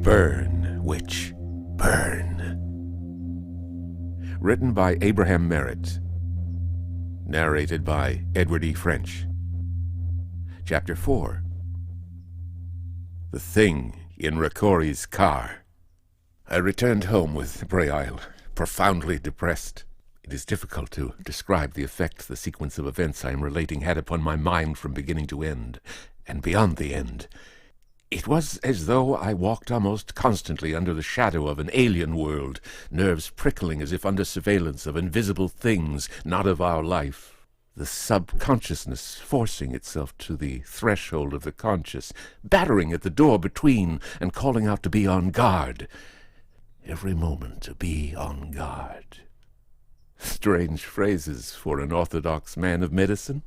Burn, Witch, Burn. Written by Abraham Merritt. Narrated by Edward E. French. Chapter 4. The Thing in Ricori's Car. I returned home with Braille, profoundly depressed. It is difficult to describe the effect the sequence of events I am relating had upon my mind from beginning to end, and beyond the end. It was as though I walked almost constantly under the shadow of an alien world, nerves prickling as if under surveillance of invisible things not of our life, the subconsciousness forcing itself to the threshold of the conscious, battering at the door between and calling out to be on guard. Every moment to be on guard. Strange phrases for an orthodox man of medicine.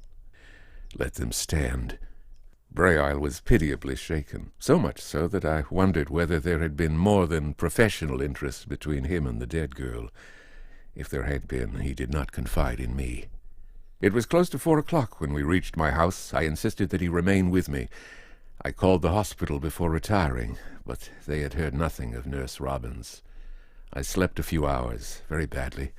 Let them stand. Braille was pitiably shaken, so much so that I wondered whether there had been more than professional interest between him and the dead girl. If there had been, he did not confide in me. It was close to 4 o'clock when we reached my house. I insisted that he remain with me. I called the hospital before retiring, but they had heard nothing of Nurse Robbins. I slept a few hours, very badly.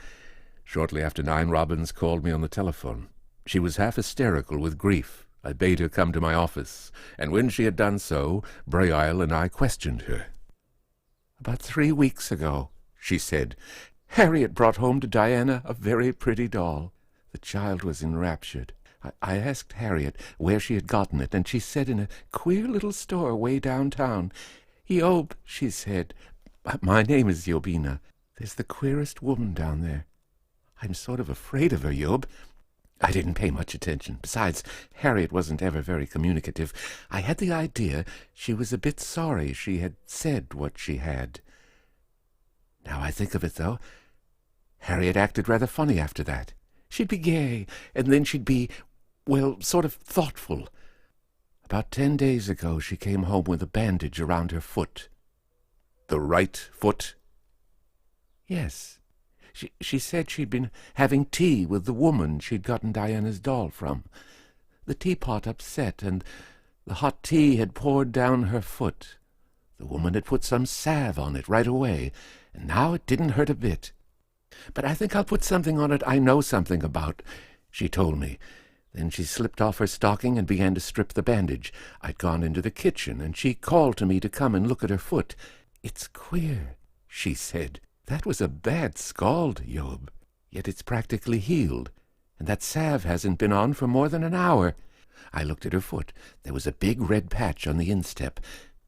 Shortly after 9, Robbins called me on the telephone. She was half hysterical with grief. I bade her come to my office, and when she had done so, Braille and I questioned her. "About 3 weeks ago," she said, "Harriet brought home to Diana a very pretty doll." The child was enraptured. I asked Harriet where she had gotten it, and she said in a queer little store way downtown. "Yob," she said, "my name is Yobina. There's the queerest woman down there. I'm sort of afraid of her, Yob." I didn't pay much attention. Besides, Harriet wasn't ever very communicative. I had the idea she was a bit sorry she had said what she had. Now I think of it, though, Harriet acted rather funny after that. She'd be gay, and then she'd be, well, sort of thoughtful. About 10 days ago she came home with a bandage around her foot. The right foot? Yes. She said she'd been having tea with the woman she'd gotten Diana's doll from. The teapot upset, and the hot tea had poured down her foot. The woman had put some salve on it right away, and now it didn't hurt a bit. "But I think I'll put something on it I know something about," she told me. Then she slipped off her stocking and began to strip the bandage. I'd gone into the kitchen, and she called to me to come and look at her foot. "It's queer," she said. "That was a bad scald, Yob. Yet it's practically healed, and that salve hasn't been on for more than an hour." I looked at her foot. There was a big red patch on the instep,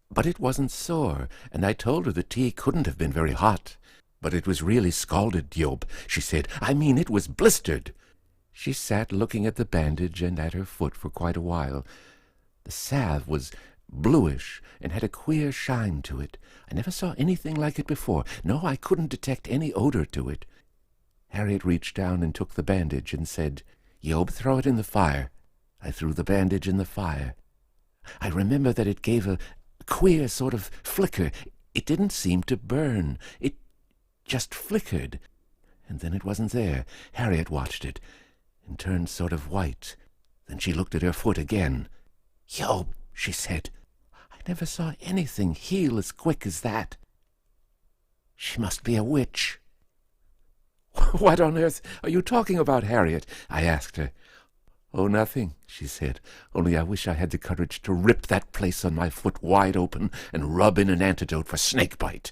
but it wasn't sore, and I told her the tea couldn't have been very hot. "But it was really scalded, Yob," she said. "I mean, it was blistered." She sat looking at the bandage and at her foot for quite a while. The salve was bluish and had a queer shine to it. I never saw anything like it before. No, I couldn't detect any odor to it. Harriet reached down and took the bandage and said, "Yob, throw it in the fire." I threw the bandage in the fire. I remember that it gave a queer sort of flicker. It didn't seem to burn. It just flickered. And then it wasn't there. Harriet watched it and turned sort of white. Then she looked at her foot again. "Yob," she said, "I never saw anything heal as quick as that. She must be a witch." "What on earth are you talking about, Harriet?" I asked her. "Oh, nothing," she said. "Only I wish I had the courage to rip that place on my foot wide open and rub in an antidote for snakebite."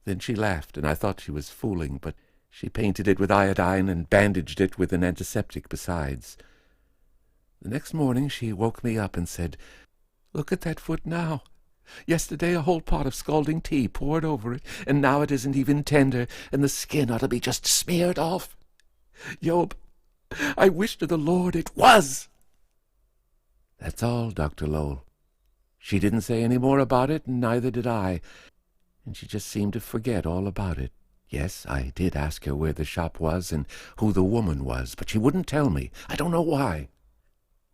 Then she laughed, and I thought she was fooling, but she painted it with iodine and bandaged it with an antiseptic besides. The next morning she woke me up and said, "Look at that foot now. Yesterday a whole pot of scalding tea poured over it, and now it isn't even tender, and the skin ought to be just smeared off. Yob, I wish to the Lord it was." That's all, Dr. Lowell. She didn't say any more about it, and neither did I, and she just seemed to forget all about it. Yes, I did ask her where the shop was and who the woman was, but she wouldn't tell me. I don't know why.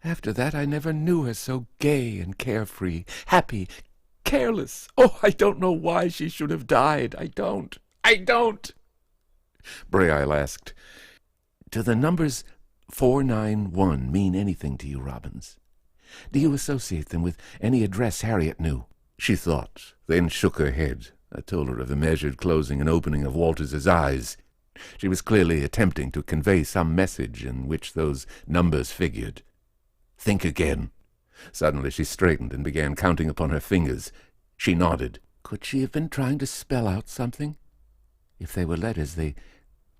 After that, I never knew her so gay and carefree, happy, careless. Oh, I don't know why she should have died. I don't. Braille asked, "Do the numbers 491 mean anything to you, Robbins? Do you associate them with any address Harriet knew?" She thought, then shook her head. I told her of the measured closing and opening of Walters's eyes. She was clearly attempting to convey some message in which those numbers figured. Think again. Suddenly she straightened and began counting upon her fingers. She nodded. Could she have been trying to spell out something? If they were letters, they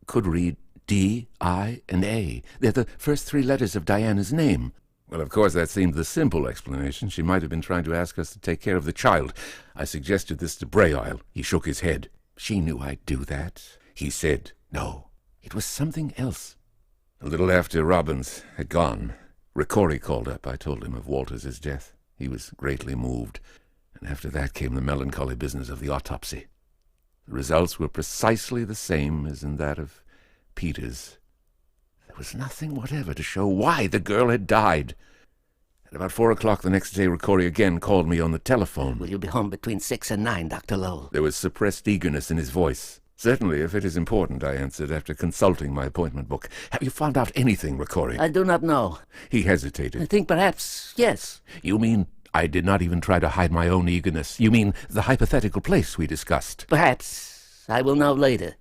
could read D, I, and A. They're the first 3 letters of Diana's name. Well, of course, that seemed the simple explanation. She might have been trying to ask us to take care of the child. I suggested this to Braille. He shook his head. She knew I'd do that. He said, no, it was something else. A little after Robbins had gone, Ricori called up. I told him of Walters's death. He was greatly moved. And after that came the melancholy business of the autopsy. The results were precisely the same as in that of Peter's. There was nothing whatever to show why the girl had died. At about 4 o'clock the next day, Ricori again called me on the telephone. Will you be home between 6 and 9, Dr. Lowell? There was suppressed eagerness in his voice. Certainly, if it is important, I answered, after consulting my appointment book. Have you found out anything, Ricori? I do not know. He hesitated. I think perhaps, yes. You mean I did not even try to hide my own eagerness? You mean the hypothetical place we discussed? Perhaps. I will know later.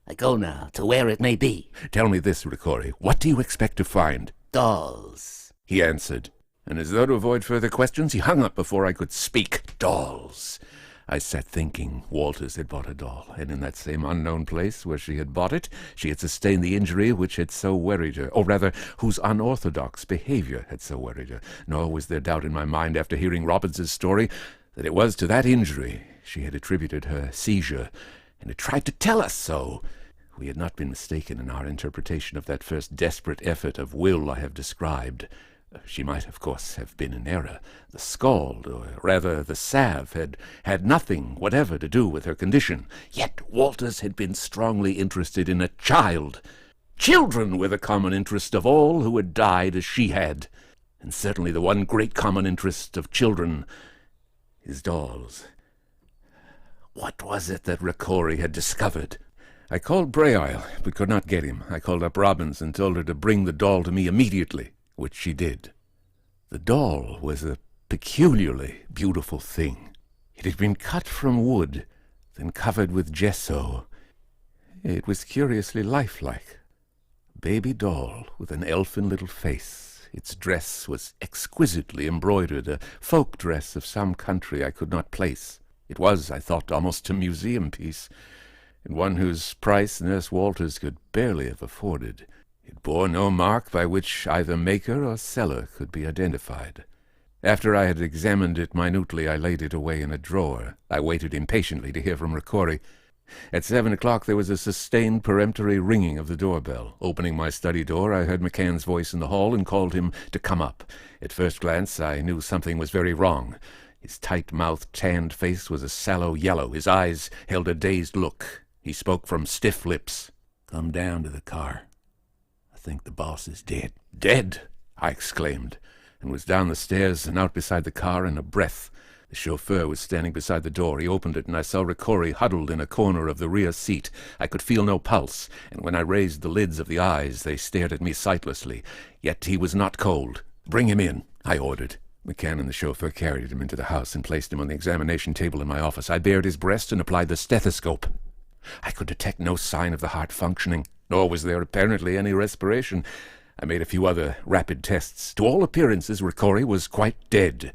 I go now to where it may be. Tell me this, Ricori. What do you expect to find? Dolls. He answered. And as though to avoid further questions, he hung up before I could speak. Dolls. I sat thinking. Walters had bought a doll, and in that same unknown place where she had bought it, she had sustained the injury which had so worried her, or rather, whose unorthodox behavior had so worried her. Nor was there doubt in my mind, after hearing Robbins's story, that it was to that injury she had attributed her seizure, and had tried to tell us so. We had not been mistaken in our interpretation of that first desperate effort of will I have described. She might, of course, have been in error. The scald, or rather the salve, had nothing whatever to do with her condition. Yet Walters had been strongly interested in a child. Children were the common interest of all who had died as she had, and certainly the one great common interest of children is dolls. What was it that Ricori had discovered? I called Braille, but could not get him. I called up Robbins and told her to bring the doll to me immediately, which she did. The doll was a peculiarly beautiful thing. It had been cut from wood, then covered with gesso. It was curiously lifelike. A baby doll with an elfin little face. Its dress was exquisitely embroidered, a folk dress of some country I could not place. It was, I thought, almost a museum piece, and one whose price Nurse Walters could barely have afforded. It bore no mark by which either maker or seller could be identified. After I had examined it minutely, I laid it away in a drawer. I waited impatiently to hear from Ricori. At 7 o'clock there was a sustained peremptory ringing of the doorbell. Opening my study door, I heard McCann's voice in the hall and called him to come up. At first glance, I knew something was very wrong. His tight-mouthed, tanned face was a sallow yellow. His eyes held a dazed look. He spoke from stiff lips. Come down to the car. I think the boss is dead. Dead? I exclaimed, and was down the stairs and out beside the car in a breath. The chauffeur was standing beside the door. He opened it, and I saw Ricori huddled in a corner of the rear seat. I could feel no pulse, and when I raised the lids of the eyes, they stared at me sightlessly. Yet he was not cold. Bring him in, I ordered. McCann and the chauffeur carried him into the house and placed him on the examination table in my office. I bared his breast and applied the stethoscope. I could detect no sign of the heart functioning, nor was there apparently any respiration. I made a few other rapid tests. To all appearances, Ricori was quite dead.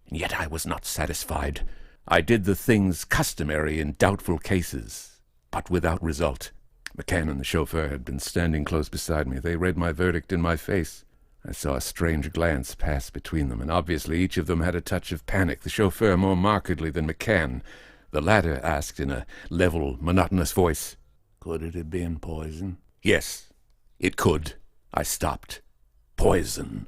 And yet I was not satisfied. I did the things customary in doubtful cases, but without result. McCann and the chauffeur had been standing close beside me. They read my verdict in my face. I saw a strange glance pass between them, and obviously each of them had a touch of panic, the chauffeur more markedly than McCann. The latter asked in a level, monotonous voice, "Could it have been poison?" "Yes, it could." I stopped. Poison.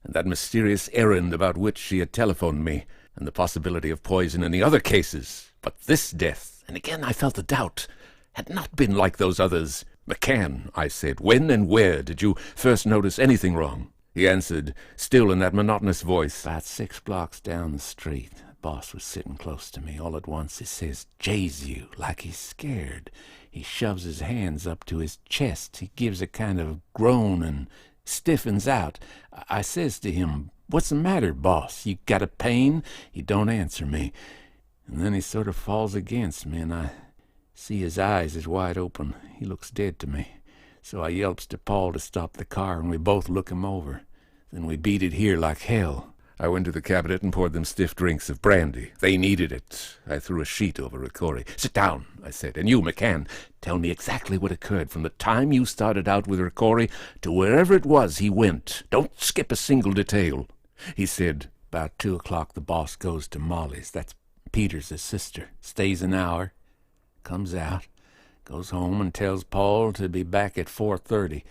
And that mysterious errand about which she had telephoned me, and the possibility of poison in the other cases. But this death, and again I felt the doubt, had not been like those others. "McCann," I said, "when and where did you first notice anything wrong?" He answered, still in that monotonous voice, "About 6 blocks down the street. The boss was sitting close to me. All at once he says, 'Jays you,' like he's scared. He shoves his hands up to his chest. He gives a kind of groan and stiffens out. I says to him, "What's the matter, boss? You got a pain?" He don't answer me. And then he sort of falls against me, and I see his eyes is wide open. He looks dead to me. So I yelps to Paul to stop the car, and we both look him over. Then we beat it here like hell. I went to the cabinet and poured them stiff drinks of brandy. They needed it. I threw a sheet over Ricori. "Sit down," I said, "and you, McCann, tell me exactly what occurred from the time you started out with Ricori to wherever it was he went. Don't skip a single detail." He said, "About 2 o'clock the boss goes to Molly's. That's Peter's sister. Stays an hour. Comes out. Goes home and tells Paul to be back at 4:30.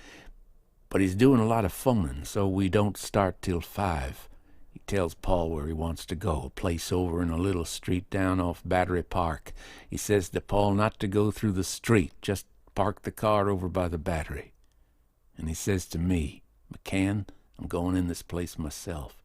But he's doing a lot of phoning, so we don't start till 5. He tells Paul where he wants to go, a place over in a little street down off Battery Park. He says to Paul not to go through the street, just park the car over by the Battery. And he says to me, 'McCann, I'm going in this place myself.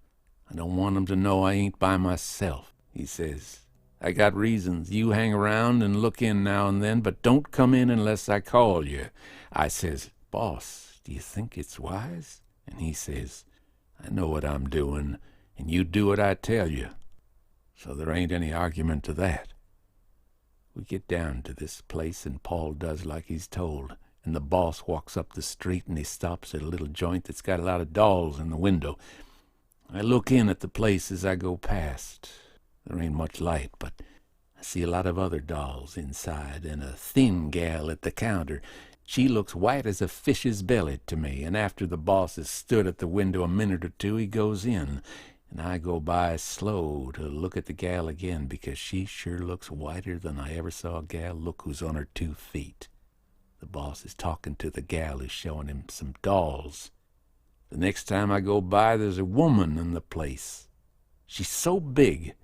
I don't want 'em to know I ain't by myself.' He says, 'I got reasons. You hang around and look in now and then, but don't come in unless I call you.' I says, 'Boss, do you think it's wise?' And he says, 'I know what I'm doing, and you do what I tell you.' So there ain't any argument to that. We get down to this place, and Paul does like he's told, and the boss walks up the street, and he stops at a little joint that's got a lot of dolls in the window. I look in at the place as I go past. There ain't much light, but I see a lot of other dolls inside, and a thin gal at the counter. She looks white as a fish's belly to me, and after the boss has stood at the window a minute or two, he goes in, and I go by slow to look at the gal again, because she sure looks whiter than I ever saw a gal look who's on her 2 feet. The boss is talking to the gal who's showing him some dolls. The next time I go by, there's a woman in the place. She's so big,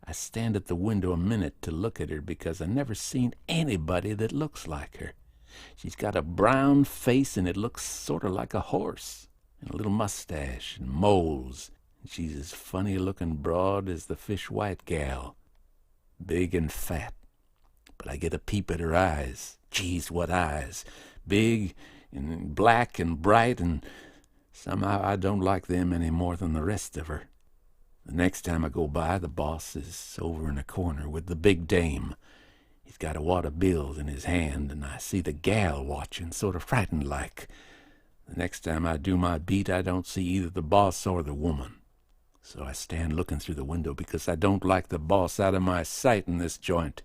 I stand at the window a minute to look at her, because I never seen anybody that looks like her. She's got a brown face, and it looks sort of like a horse, and a little mustache and moles, and she's as funny-looking broad as the fish-white gal, big and fat. But I get a peep at her eyes. Geez, what eyes! Big and black and bright, and somehow I don't like them any more than the rest of her. The next time I go by, the boss is over in a corner with the big dame. He's got a wad of bills in his hand, and I see the gal watching, sort of frightened like. The next time I do my beat, I don't see either the boss or the woman. So I stand looking through the window, because I don't like the boss out of my sight in this joint.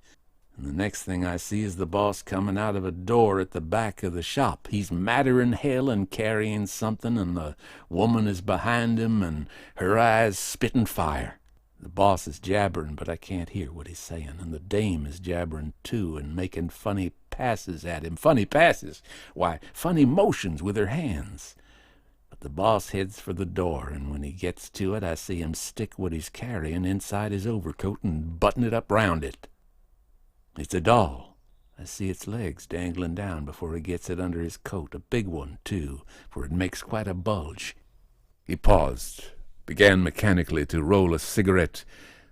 And the next thing I see is the boss coming out of a door at the back of the shop. He's madder'n hell and carrying something, and the woman is behind him, and her eyes spitting fire. The boss is jabbering, but I can't hear what he's saying, and the dame is jabbering too and making funny passes at him. Funny passes? Why, funny motions with her hands. But the boss heads for the door, and when he gets to it, I see him stick what he's carrying inside his overcoat and button it up round it. It's a doll. I see its legs dangling down before he gets it under his coat, a big one, too, for it makes quite a bulge. He paused, began mechanically to roll a cigarette,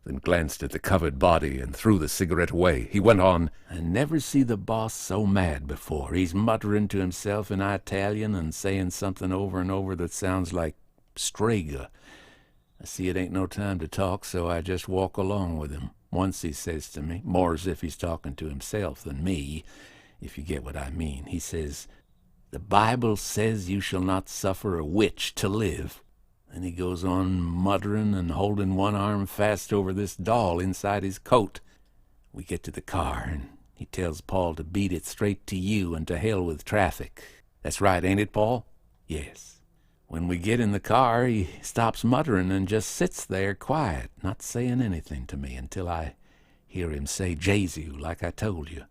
then glanced at the covered body and threw the cigarette away. He went on, "I never see the boss so mad before. He's muttering to himself in Italian and saying something over and over that sounds like strega. I see it ain't no time to talk, so I just walk along with him. Once he says to me, more as if he's talking to himself than me, if you get what I mean, he says, 'The Bible says you shall not suffer a witch to live.' Then he goes on muttering and holding one arm fast over this doll inside his coat. We get to the car, and he tells Paul to beat it straight to you and to hell with traffic. That's right, ain't it, Paul?" "Yes." When we get in the car, he stops muttering and just sits there quiet, not saying anything to me until I hear him say Jesu, like I told you.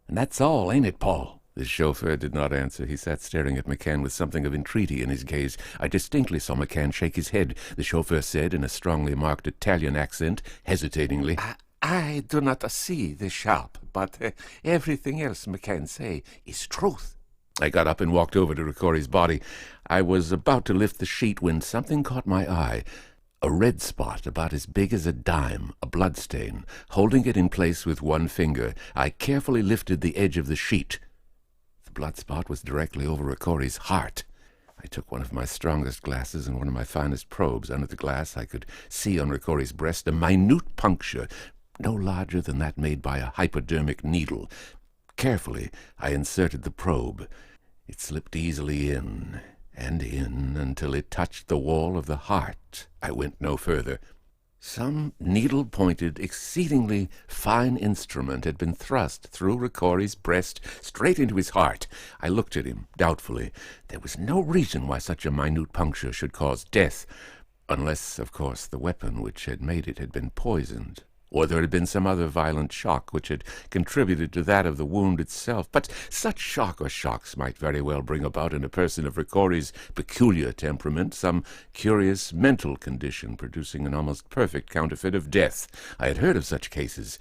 And that's all, ain't it, Paul? The chauffeur did not answer. He sat staring at McCann with something of entreaty in his gaze. I distinctly saw McCann shake his head. The chauffeur said, in a strongly marked Italian accent, hesitatingly, I do not see the shop, but everything else McCann say is truth." I got up and walked over to Ricori's body. I was about to lift the sheet when something caught my eye. A red spot about as big as a dime, a bloodstain. Holding it in place with one finger, I carefully lifted the edge of the sheet. The blood spot was directly over Ricori's heart. I took one of my strongest glasses and one of my finest probes. Under the glass I could see on Ricori's breast a minute puncture, no larger than that made by a hypodermic needle. Carefully I inserted the probe. It slipped easily in and in until it touched the wall of the heart. I went no further. Some needle-pointed, exceedingly fine instrument had been thrust through Ricori's breast, straight into his heart. I looked at him, doubtfully. There was no reason why such a minute puncture should cause death, unless, of course, the weapon which had made it had been poisoned, or there had been some other violent shock which had contributed to that of the wound itself. But such shock or shocks might very well bring about in a person of Ricori's peculiar temperament some curious mental condition producing an almost perfect counterfeit of death. I had heard of such cases.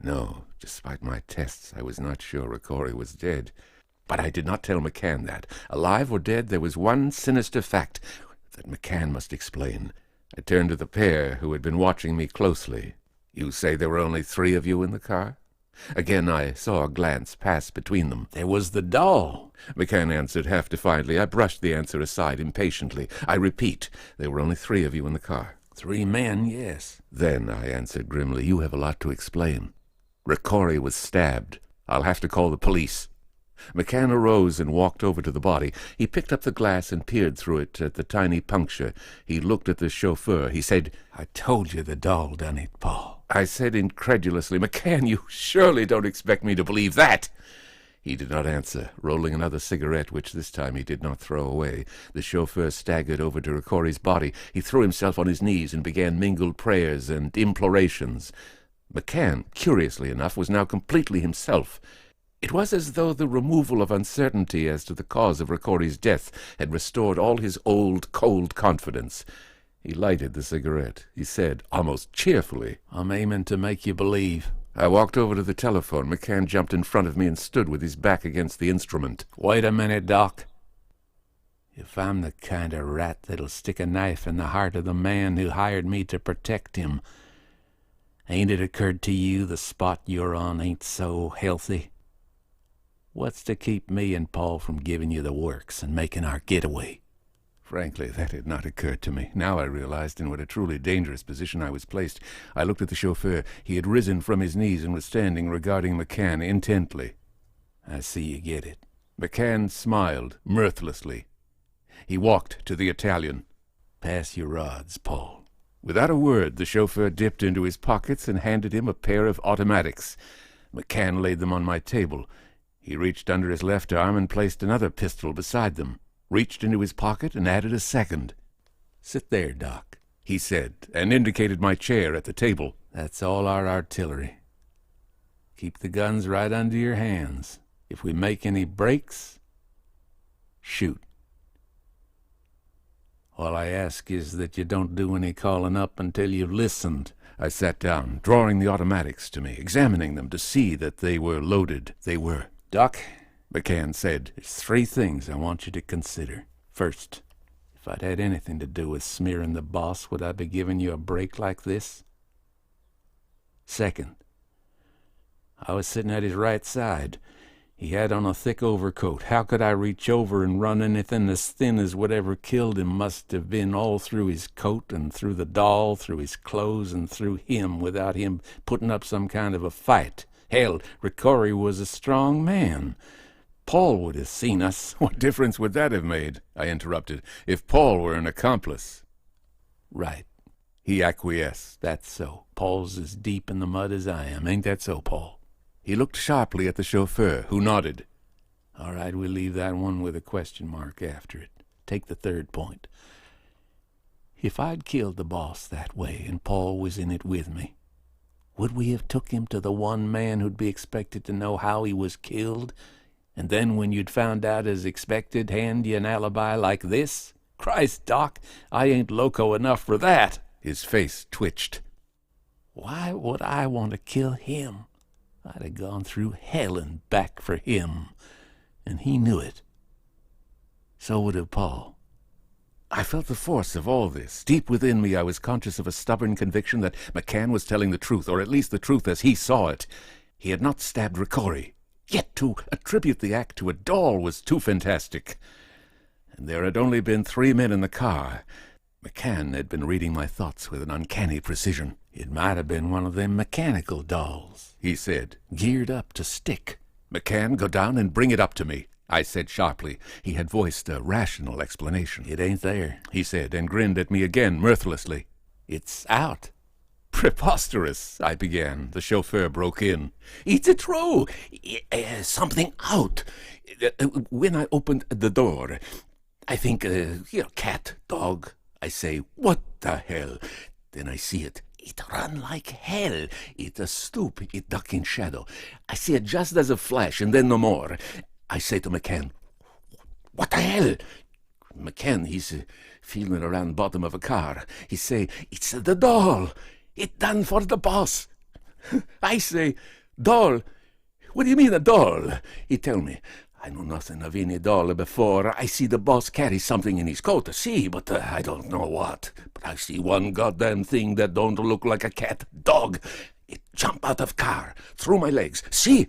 No, despite my tests, I was not sure Ricori was dead. But I did not tell McCann that. Alive or dead, there was one sinister fact that McCann must explain. I turned to the pair who had been watching me closely. "You say there were only 3 of you in the car?" Again I saw a glance pass between them. "There was the doll," McCann answered half defiantly. I brushed the answer aside impatiently. "I repeat, there were only 3 of you in the car." 3 men, yes. "Then," I answered grimly, "you have a lot to explain. Ricori was stabbed. I'll have to call the police." McCann arose and walked over to the body. He picked up the glass and peered through it at the tiny puncture. He looked at the chauffeur. He said, "I told you the doll done it, Paul." I said incredulously, "McCann, you surely don't expect me to believe that." He did not answer, rolling another cigarette, which this time he did not throw away. The chauffeur staggered over to Ricori's body. He threw himself on his knees and began mingled prayers and implorations. McCann, curiously enough, was now completely himself. It was as though the removal of uncertainty as to the cause of Ricori's death had restored all his old, cold confidence. He lighted the cigarette. He said, almost cheerfully, "I'm aiming to make you believe." I walked over to the telephone. McCann jumped in front of me and stood with his back against the instrument. "Wait a minute, Doc. If I'm the kind of rat that'll stick a knife in the heart of the man who hired me to protect him, ain't it occurred to you the spot you're on ain't so healthy? What's to keep me and Paul from giving you the works and making our getaway?" Frankly, that had not occurred to me. Now I realized in what a truly dangerous position I was placed. I looked at the chauffeur. He had risen from his knees and was standing regarding McCann intently. "I see you get it." McCann smiled mirthlessly. He walked to the Italian. "Pass your rods, Paul." Without a word, the chauffeur dipped into his pockets and handed him a pair of automatics. McCann laid them on my table. He reached under his left arm and placed another pistol beside them, reached into his pocket and added a second. "Sit there, Doc," he said, and indicated my chair at the table. "That's all our artillery. Keep the guns right under your hands. If we make any breaks, shoot. All I ask is that you don't do any calling up until you've listened." I sat down, drawing the automatics to me, examining them to see that they were loaded. They were. "Doc," McCann said, "there's 3 things I want you to consider. First, if I'd had anything to do with smearing the boss, would I be giving you a break like this? Second, I was sitting at his right side. He had on a thick overcoat. How could I reach over and run anything as thin as whatever killed him must have been all through his coat and through the doll, through his clothes and through him without him putting up some kind of a fight? Hell, Ricori was a strong man. Paul would have seen us." "What difference would that have made?" I interrupted. "If Paul were an accomplice." "Right," he acquiesced. "That's so. Paul's as deep in the mud as I am. Ain't that so, Paul?" He looked sharply at the chauffeur, who nodded. "All right, we'll leave that one with a question mark after it. Take the 3rd point. If I'd killed the boss that way and Paul was in it with me, would we have took him to the one man who'd be expected to know how he was killed, and then when you'd found out as expected, hand you an alibi like this? Christ, Doc, I ain't loco enough for that." His face twitched. "Why would I want to kill him? I'd have gone through hell and back for him, and he knew it. So would have Paul." I felt the force of all this. Deep within me I was conscious of a stubborn conviction that McCann was telling the truth, or at least the truth as he saw it. He had not stabbed Ricori. Yet to attribute the act to a doll was too fantastic. and there had only been 3 men in the car. McCann had been reading my thoughts with an uncanny precision. It might have been one of them mechanical dolls, he said. geared up to stick. McCann, go down and bring it up to me, I said sharply. He had voiced a rational explanation. It ain't there, he said, and grinned at me again mirthlessly. It's out. Preposterous, I began. The chauffeur broke in. It's true. Something out. When I opened the door, I think, cat, dog. I say, what the hell? Then I see it. It run like hell. It stoop. It duck in shadow. I see it just as a flash, and then no more. I say to McCann, what the hell? McCann, he's feeling around bottom of a car. He say, it's the doll. It done for the boss. I say, doll? What do you mean a doll? He tell me, I know nothing of any doll before. I see the boss carry something in his coat, see, but I don't know what. But I see one goddamn thing that don't look like a cat, dog. It jump out of car, through my legs. See?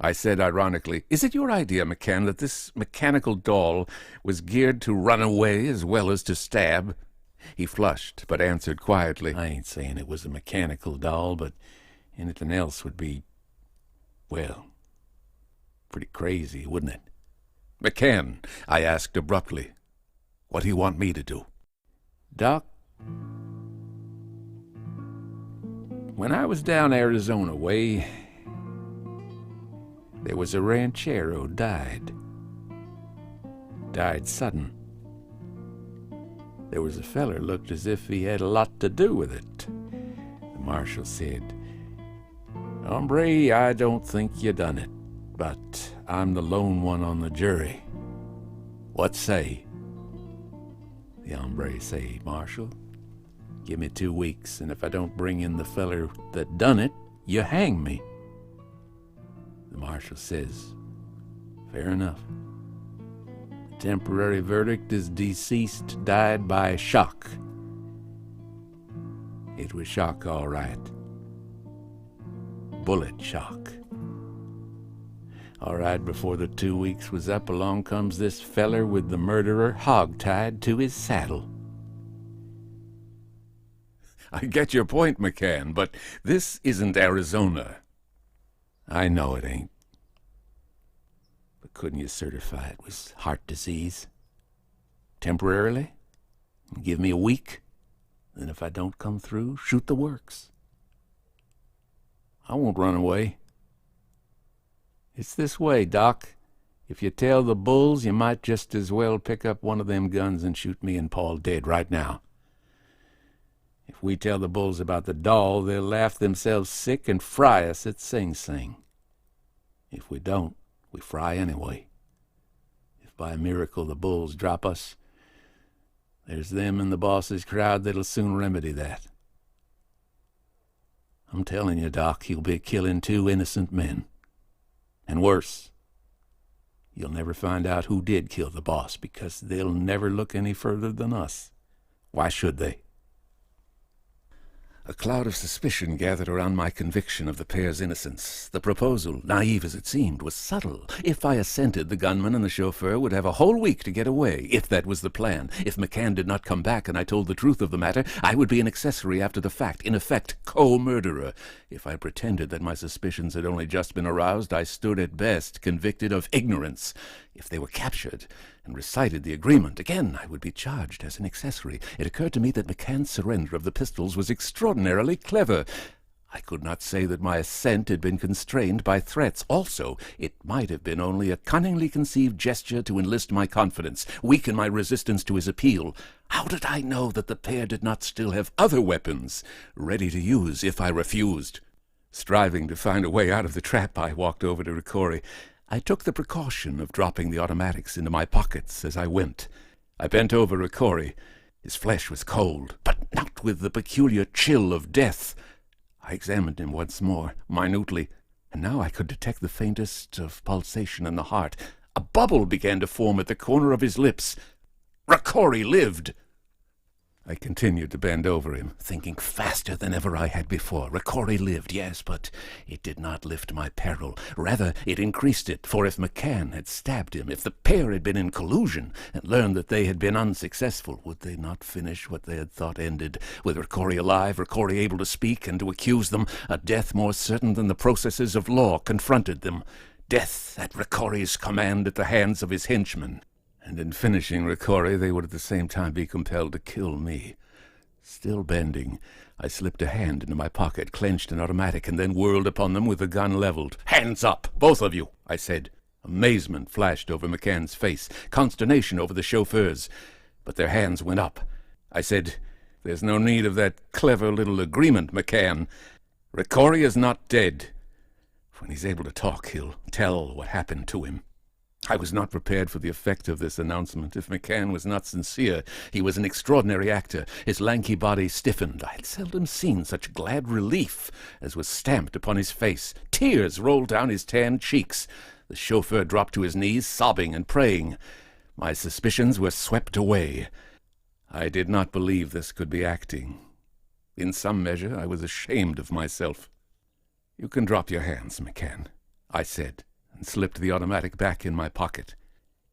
I said ironically, is it your idea, McCann, that this mechanical doll was geared to run away as well as to stab? He flushed, but answered quietly, I ain't saying it was a mechanical doll, but anything else would be, well, pretty crazy, wouldn't it? McCann, I asked abruptly, what do you want me to do? Doc, when I was down Arizona way, there was a ranchero died. Died sudden. There was a feller looked as if he had a lot to do with it. The marshal said, Hombre, I don't think you done it, but I'm the lone one on the jury. What say? The hombre say, Marshal, give me 2 weeks, and if I don't bring in the feller that done it, you hang me. The marshal says, fair enough. The temporary verdict is deceased died by shock. It was shock, all right. Bullet shock. All right, before the 2 weeks was up, along comes this feller with the murderer hog-tied to his saddle. I get your point, McCann, but this isn't Arizona. I know it ain't. But couldn't you certify it was heart disease? Temporarily? Give me a week? Then if I don't come through, shoot the works. I won't run away. It's this way, Doc. If you tell the bulls, you might just as well pick up one of them guns and shoot me and Paul dead right now. If we tell the bulls about the doll, they'll laugh themselves sick and fry us at Sing Sing. If we don't, we fry anyway. If by a miracle the bulls drop us, there's them in the boss's crowd that'll soon remedy that. I'm telling you, Doc, you'll be killing 2 innocent men. And worse, you'll never find out who did kill the boss, because they'll never look any further than us. Why should they? A cloud of suspicion gathered around my conviction of the pair's innocence. The proposal, naive as it seemed, was subtle. If I assented, the gunman and the chauffeur would have a whole week to get away, if that was the plan. If McCann did not come back and I told the truth of the matter, I would be an accessory after the fact, in effect, co-murderer. If I pretended that my suspicions had only just been aroused, I stood at best convicted of ignorance. If they were captured and recited the agreement, again I would be charged as an accessory. It occurred to me that McCann's surrender of the pistols was extraordinarily clever. I could not say that my assent had been constrained by threats. Also, it might have been only a cunningly conceived gesture to enlist my confidence, weaken my resistance to his appeal. How did I know that the pair did not still have other weapons, ready to use if I refused? Striving to find a way out of the trap, I walked over to Ricori. I took the precaution of dropping the automatics into my pockets as I went. I bent over Ricori. His flesh was cold, but not with the peculiar chill of death. I examined him once more, minutely, and now I could detect the faintest of pulsation in the heart. A bubble began to form at the corner of his lips. Ricori lived! I continued to bend over him, thinking faster than ever I had before. Ricori lived, yes, but it did not lift my peril. Rather, it increased it, for if McCann had stabbed him, if the pair had been in collusion and learned that they had been unsuccessful, would they not finish what they had thought ended, with Ricori alive, Ricori able to speak and to accuse them, a death more certain than the processes of law confronted them, death at Ricori's command at the hands of his henchmen. And in finishing Ricori, they would at the same time be compelled to kill me. Still bending, I slipped a hand into my pocket, clenched an automatic, and then whirled upon them with the gun leveled. "Hands up, both of you," I said. Amazement flashed over McCann's face, consternation over the chauffeurs, but their hands went up. I said, "There's no need of that clever little agreement, McCann. Ricori is not dead. When he's able to talk, he'll tell what happened to him." I was not prepared for the effect of this announcement. If McCann was not sincere, he was an extraordinary actor. His lanky body stiffened. I had seldom seen such glad relief as was stamped upon his face. Tears rolled down his tanned cheeks. The chauffeur dropped to his knees, sobbing and praying. My suspicions were swept away. I did not believe this could be acting. In some measure, I was ashamed of myself. "You can drop your hands, McCann," I said, and slipped the automatic back in my pocket.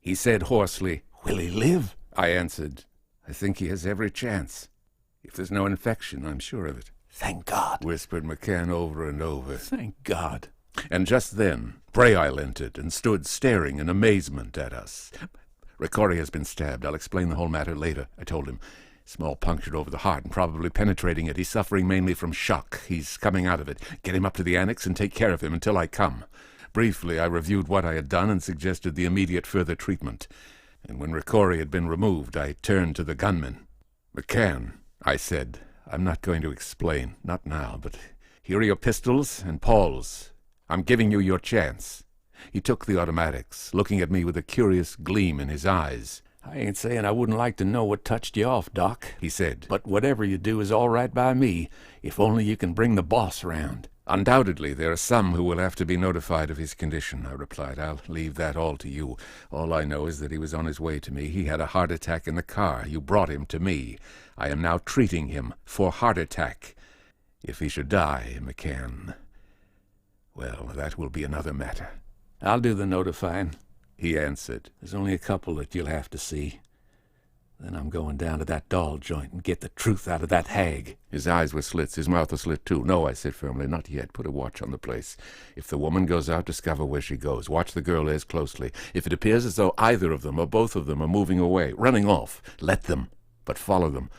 He said hoarsely, "Will he live?" I answered, "I think he has every chance. If there's no infection, I'm sure of it." Thank God, whispered McCann over and over. Thank God. And just then, Braille entered and stood staring in amazement at us. "Ricori has been stabbed. I'll explain the whole matter later," I told him. "Small puncture over the heart and probably penetrating it. He's suffering mainly from shock. He's coming out of it. Get him up to the annex and take care of him until I come." Briefly, I reviewed what I had done and suggested the immediate further treatment. And when Ricori had been removed, I turned to the gunman. "McCann," I said, "I'm not going to explain, not now, but here are your pistols and Paul's. I'm giving you your chance." He took the automatics, looking at me with a curious gleam in his eyes. "I ain't saying I wouldn't like to know what touched you off, Doc," he said. "but whatever you do is all right by me, if only you can bring the boss round." "Undoubtedly, there are some who will have to be notified of his condition," I replied. "I'll leave that all to you. All I know is that he was on his way to me. He had a heart attack in the car. You brought him to me. I am now treating him for heart attack. If he should die, McCann, well, that will be another matter." "I'll do the notifying," he answered. "There's only a couple that you'll have to see. Then I'm going down to that doll joint and get the truth out of that hag." His eyes were slits. His mouth was slit, too. "No," I said firmly, "not yet. Put a watch on the place. If the woman goes out, discover where she goes. Watch the girl as closely. If it appears as though either of them or both of them are moving away, running off, let them, but follow them.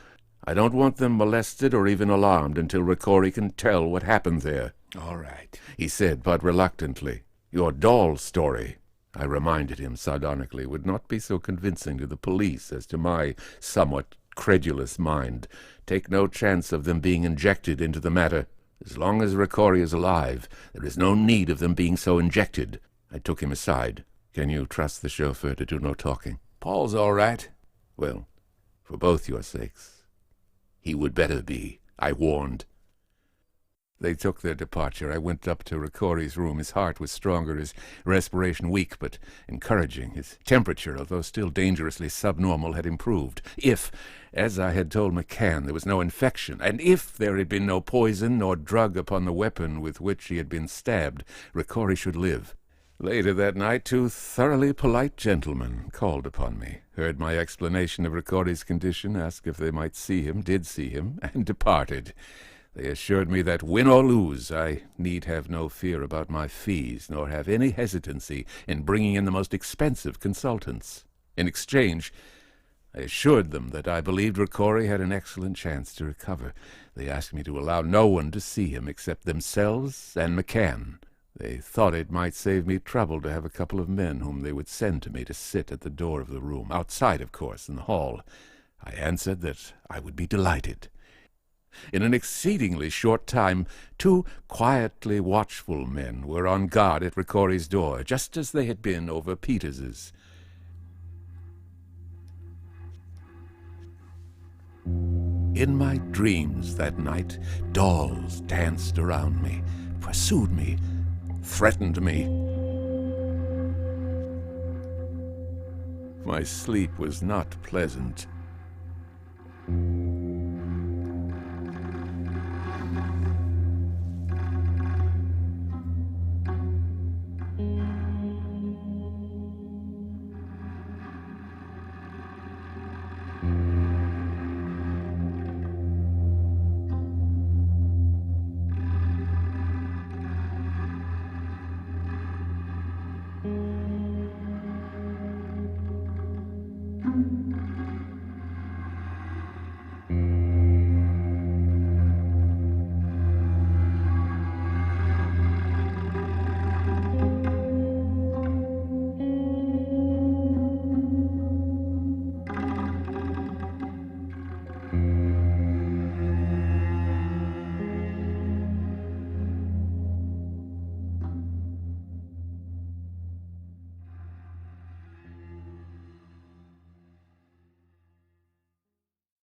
I don't want them molested or even alarmed until Ricori can tell what happened there." "All right," he said, but reluctantly. "Your doll story," I reminded him sardonically, "would not be so convincing to the police as to my somewhat credulous mind. Take no chance of them being injected into the matter. As long as Ricori is alive, there is no need of them being so injected." I took him aside. "Can you trust the chauffeur to do no talking?" "Paul's all right." "Well, for both your sakes, he would better be," I warned. They took their departure. I went up to Ricori's room. His heart was stronger, his respiration weak but encouraging. His temperature, although still dangerously subnormal, had improved. If, as I had told McCann, there was no infection, and if there had been no poison nor drug upon the weapon with which he had been stabbed, Ricori should live. Later that night, two thoroughly polite gentlemen called upon me, heard my explanation of Ricori's condition, asked if they might see him, did see him, and departed. They assured me that, win or lose, I need have no fear about my fees, nor have any hesitancy in bringing in the most expensive consultants. In exchange, I assured them that I believed Ricori had an excellent chance to recover. They asked me to allow no one to see him except themselves and McCann. They thought it might save me trouble to have a couple of men whom they would send to me to sit at the door of the room, outside, of course, in the hall. I answered that I would be delighted. In an exceedingly short time, two quietly watchful men were on guard at Ricori's door, just as they had been over Peters's. In my dreams that night, dolls danced around me, pursued me, threatened me. My sleep was not pleasant.